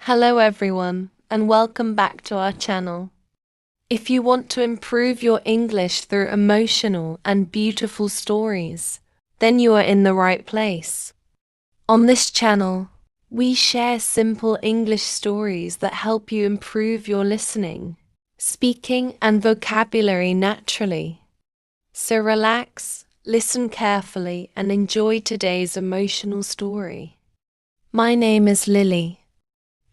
Hello everyone, and welcome back to our channel. If you want to improve your English through emotional and beautiful stories, then you are in the right place. On this channel, we share simple English stories that help you improve your listening, speaking, and vocabulary naturally. So relax, listen carefully, and enjoy today's emotional story. My name is Lily.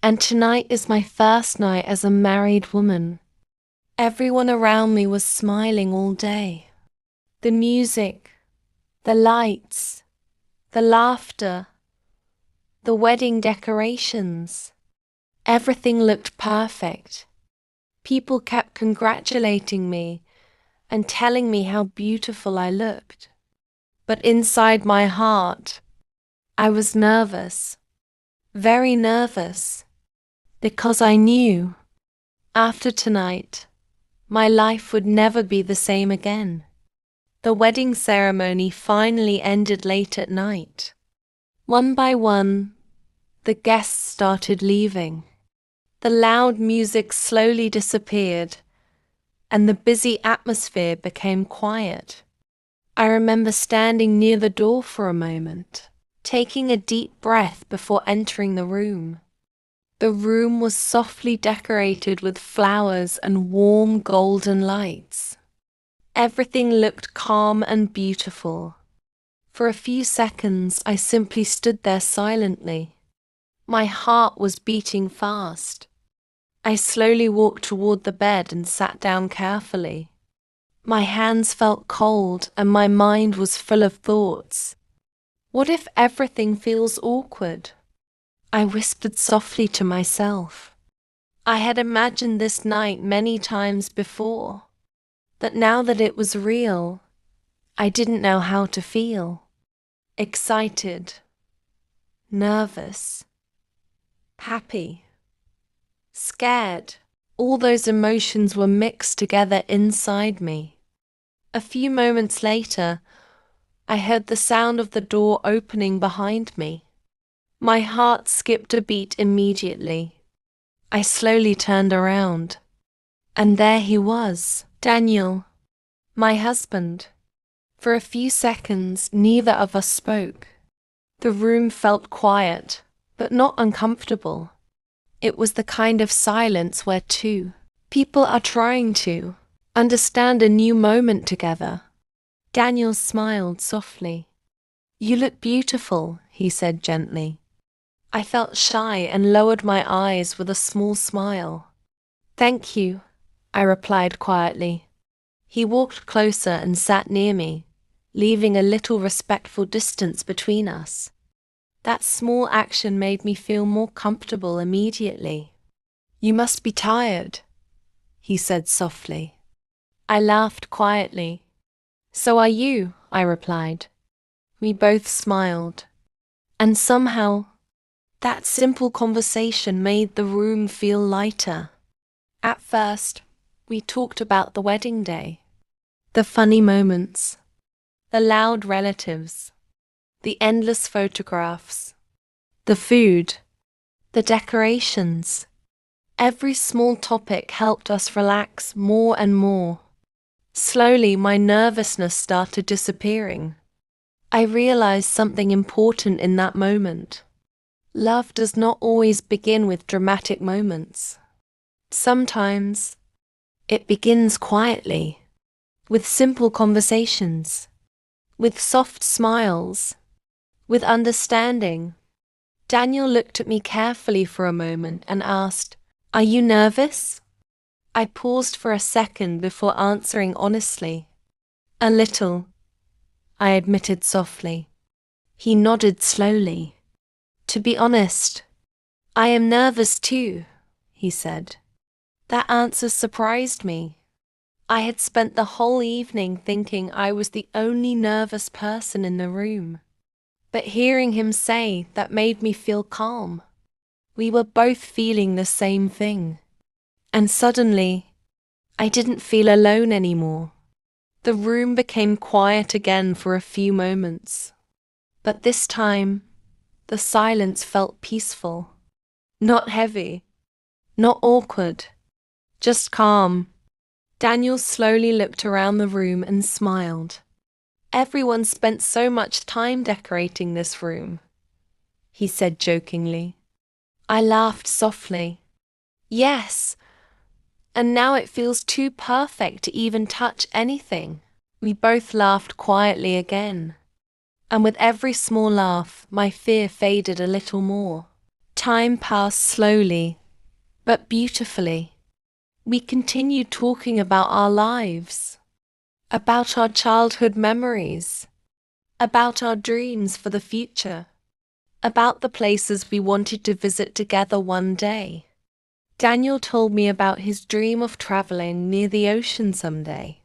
And tonight is my first night as a married woman. Everyone around me was smiling all day. The music, the lights, the laughter, the wedding decorations. Everything looked perfect. People kept congratulating me and telling me how beautiful I looked. But inside my heart, I was nervous, very nervous. Because I knew, after tonight, my life would never be the same again. The wedding ceremony finally ended late at night. One by one, the guests started leaving. The loud music slowly disappeared, and the busy atmosphere became quiet. I remember standing near the door for a moment, taking a deep breath before entering the room. The room was softly decorated with flowers and warm golden lights. Everything looked calm and beautiful. For a few seconds, I simply stood there silently. My heart was beating fast. I slowly walked toward the bed and sat down carefully. My hands felt cold and my mind was full of thoughts. What if everything feels awkward? I whispered softly to myself. I had imagined this night many times before, but now that it was real, I didn't know how to feel. Excited, nervous, happy, scared. All those emotions were mixed together inside me. A few moments later, I heard the sound of the door opening behind me. My heart skipped a beat immediately. I slowly turned around, and there he was, Daniel, my husband. For a few seconds, neither of us spoke. The room felt quiet, but not uncomfortable. It was the kind of silence where two people are trying to understand a new moment together. Daniel smiled softly. "You look beautiful," he said gently. I felt shy and lowered my eyes with a small smile. "Thank you," I replied quietly. He walked closer and sat near me, leaving a little respectful distance between us. That small action made me feel more comfortable immediately. "You must be tired," he said softly. I laughed quietly. "So are you," I replied. We both smiled. And somehow, that simple conversation made the room feel lighter. At first, we talked about the wedding day, the funny moments, the loud relatives, the endless photographs, the food, the decorations. Every small topic helped us relax more and more. Slowly, my nervousness started disappearing. I realized something important in that moment. Love does not always begin with dramatic moments. Sometimes, it begins quietly, with simple conversations, with soft smiles, with understanding. Daniel looked at me carefully for a moment and asked, "Are you nervous?" I paused for a second before answering honestly. "A little," I admitted softly. He nodded slowly. "To be honest, I am nervous too," he said. That answer surprised me. I had spent the whole evening thinking I was the only nervous person in the room. But hearing him say that made me feel calm. We were both feeling the same thing. And suddenly, I didn't feel alone anymore. The room became quiet again for a few moments. But this time, the silence felt peaceful. Not heavy, not awkward, just calm. Daniel slowly looked around the room and smiled. Everyone spent so much time decorating this room, he said jokingly. I laughed softly. Yes, and now it feels too perfect to even touch anything. We both laughed quietly again, and with every small laugh, my fear faded a little more. Time passed slowly, but beautifully. We continued talking about our lives, about our childhood memories, about our dreams for the future, about the places we wanted to visit together one day. Daniel told me about his dream of traveling near the ocean someday.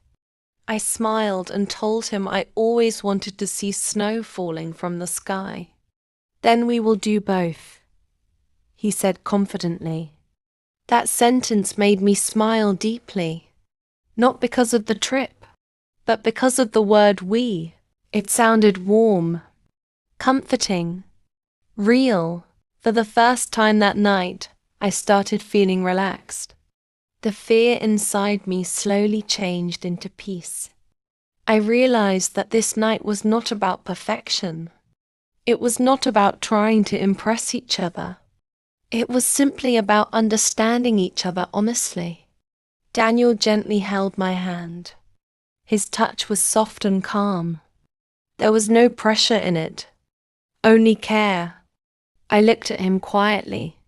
I smiled and told him I always wanted to see snow falling from the sky. Then we will do both, he said confidently. That sentence made me smile deeply, not because of the trip, but because of the word we. It sounded warm, comforting, real. For the first time that night, I started feeling relaxed. The fear inside me slowly changed into peace. I realized that this night was not about perfection. It was not about trying to impress each other. It was simply about understanding each other honestly. Daniel gently held my hand. His touch was soft and calm. There was no pressure in it, only care. I looked at him quietly,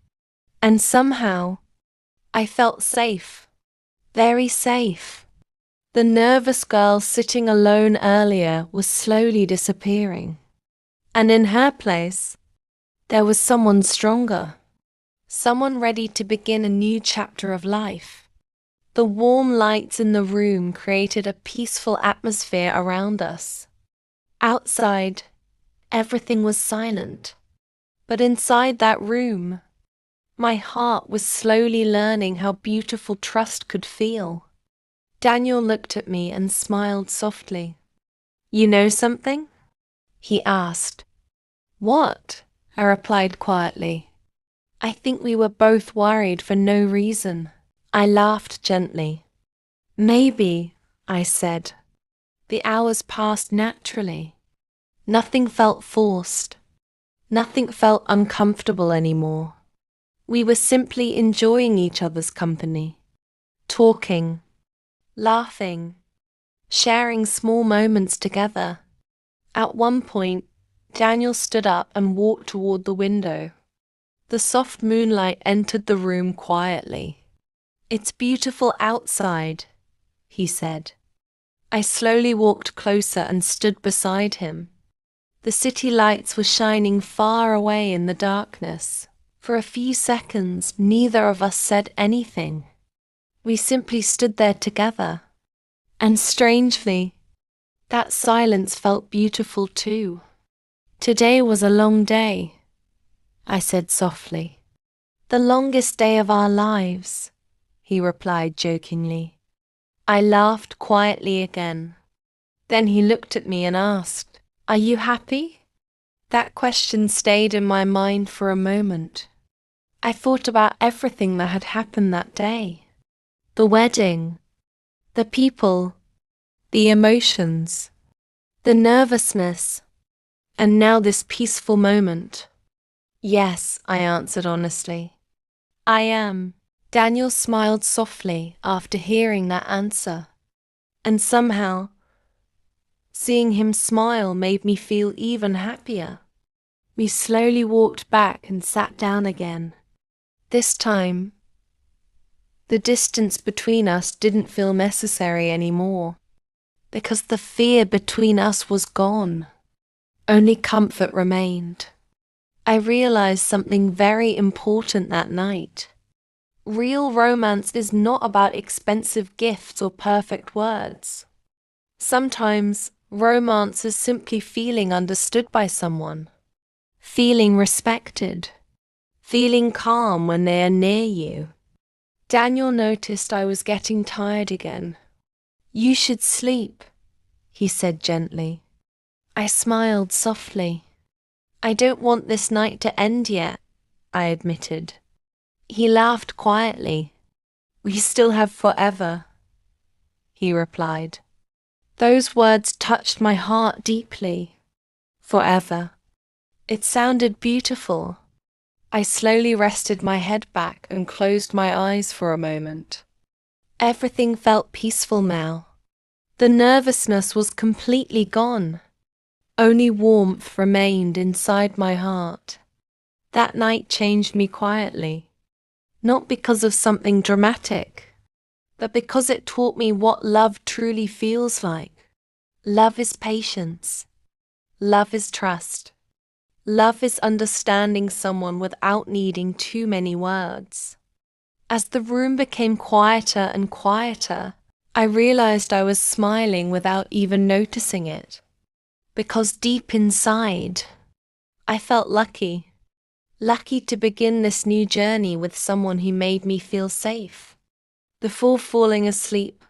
and somehow, I felt safe, very safe. The nervous girl sitting alone earlier was slowly disappearing, and in her place, there was someone stronger, someone ready to begin a new chapter of life. The warm lights in the room created a peaceful atmosphere around us. Outside, everything was silent, but inside that room, my heart was slowly learning how beautiful trust could feel. Daniel looked at me and smiled softly. You know something? He asked. What? I replied quietly. I think we were both worried for no reason. I laughed gently. Maybe, I said. The hours passed naturally. Nothing felt forced. Nothing felt uncomfortable anymore. We were simply enjoying each other's company, talking, laughing, sharing small moments together. At one point, Daniel stood up and walked toward the window. The soft moonlight entered the room quietly. It's beautiful outside, he said. I slowly walked closer and stood beside him. The city lights were shining far away in the darkness. For a few seconds, neither of us said anything. We simply stood there together. And strangely, that silence felt beautiful too. Today was a long day, I said softly. The longest day of our lives, he replied jokingly. I laughed quietly again. Then he looked at me and asked, Are you happy? That question stayed in my mind for a moment. I thought about everything that had happened that day. The wedding, the people, the emotions, the nervousness, and now this peaceful moment. Yes, I answered honestly. I am. Daniel smiled softly after hearing that answer, and somehow, seeing him smile made me feel even happier. We slowly walked back and sat down again. This time, the distance between us didn't feel necessary anymore, because the fear between us was gone. Only comfort remained. I realized something very important that night. Real romance is not about expensive gifts or perfect words. Sometimes, romance is simply feeling understood by someone, feeling respected, feeling calm when they are near you. Daniel noticed I was getting tired again. You should sleep, he said gently. I smiled softly. I don't want this night to end yet, I admitted. He laughed quietly. We still have forever, he replied. Those words touched my heart deeply. Forever. It sounded beautiful. I slowly rested my head back and closed my eyes for a moment. Everything felt peaceful now. The nervousness was completely gone. Only warmth remained inside my heart. That night changed me quietly, not because of something dramatic, but because it taught me what love truly feels like. Love is patience. Love is trust. Love is understanding someone without needing too many words. As the room became quieter and quieter, I realized I was smiling without even noticing it. Because deep inside, I felt lucky. Lucky to begin this new journey with someone who made me feel safe. Before falling asleep,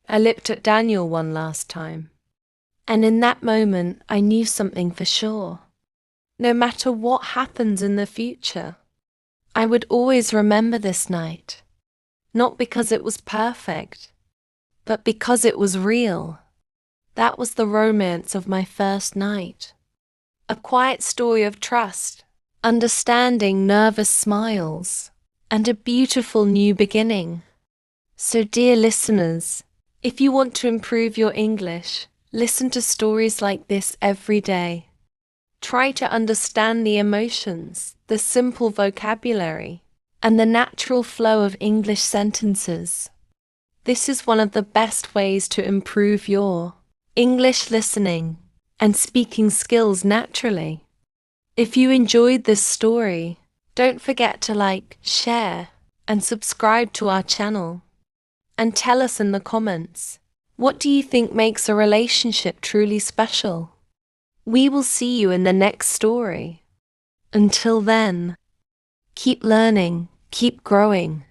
I looked at Daniel one last time. And in that moment, I knew something for sure. No matter what happens in the future, I would always remember this night. Not because it was perfect, but because it was real. That was the romance of my first night. A quiet story of trust, understanding, nervous smiles, and a beautiful new beginning. So, dear listeners, if you want to improve your English, listen to stories like this every day. Try to understand the emotions, the simple vocabulary, and the natural flow of English sentences. This is one of the best ways to improve your English listening and speaking skills naturally. If you enjoyed this story, don't forget to like, share, and subscribe to our channel. And tell us in the comments, what do you think makes a relationship truly special? We will see you in the next story. Until then, keep learning, keep growing,